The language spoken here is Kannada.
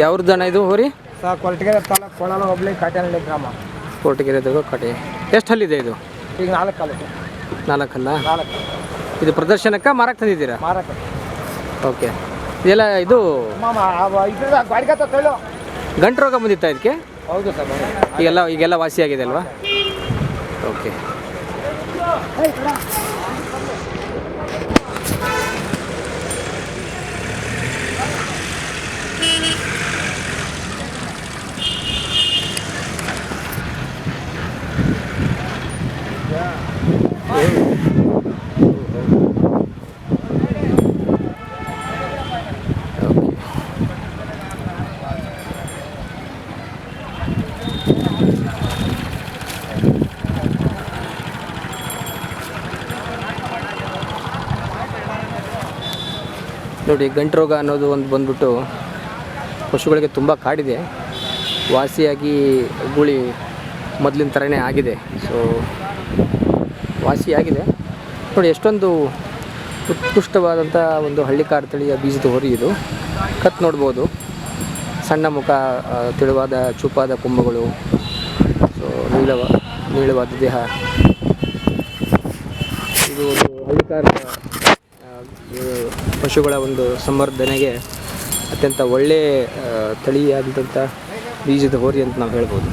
ಯಾವ್ದು ಅಣ್ಣ ಇದು ಹೋರಿ? ಕೊರಟಗೆರೆ ತಾಲೂಕು ಕೋಲಾರ ಹೋಬಳಿ ಕಾಟೇನಹಳ್ಳಿ ಗ್ರಾಮ. ಕೊರಟಗೆರೆ ಕಾಟೆ. ಎಷ್ಟು ಹಲ್ಲಿದೆ ಇದು? ಈಗ 4 ಕಾಲಕ್ಕೆ. 4 ಅಲ್ಲ? 4. ಇದು ಪ್ರದರ್ಶನಕ್ಕೆ ಮಾರಕ್ಕೆ ತಂದಿದ್ದೀರಾ? ಮಾರಕ್ಕೆ. ಓಕೆ. ಇದೆಲ್ಲ ಇದು ಗಂಟು ರೋಗ ಬಂದಿತ್ತಾ ಇದಕ್ಕೆ? ಹೌದು ಸರ್. ಈಗೆಲ್ಲ ವಾಸಿಯಾಗಿದೆ ಅಲ್ವಾ? ಓಕೆ. ನೋಡಿ, ಗಂಟು ರೋಗ ಅನ್ನೋದು ಒಂದು ಬಂದ್ಬಿಟ್ಟು ಪಶುಗಳಿಗೆ ತುಂಬ ಕಾಡಿದೆ. ವಾಸಿಯಾಗಿ ಗುಳಿ ಮೊದಲಿನ ಥರನೇ ಆಗಿದೆ. ಸೊ ವಾಸಿಯಾಗಿದೆ ನೋಡಿ. ಎಷ್ಟೊಂದು ಉತ್ಕೃಷ್ಟವಾದಂಥ ಒಂದು ಹಳ್ಳಿಕಾರ್ ತಳಿಯ ಬೀಜದ ಹೋರಿ ಇದು. ಕತ್ ನೋಡ್ಬೋದು, ಸಣ್ಣ ಮುಖ, ತೆಳುವಾದ ಚೂಪಾದ ಕೊಂಬುಗಳು, ಸೊ ನೀಳವಾದ ದೇಹ. ಇದು ಒಂದು ಹಳ್ಳಿಕಾರ್ ಪಶುಗಳ ಒಂದು ಸಂವರ್ಧನೆಗೆ ಅತ್ಯಂತ ಒಳ್ಳೆಯ ತಳಿಯಾದಂಥ ಬೀಜದ ಹೋರಿ ಅಂತ ನಾವು ಹೇಳ್ಬೋದು.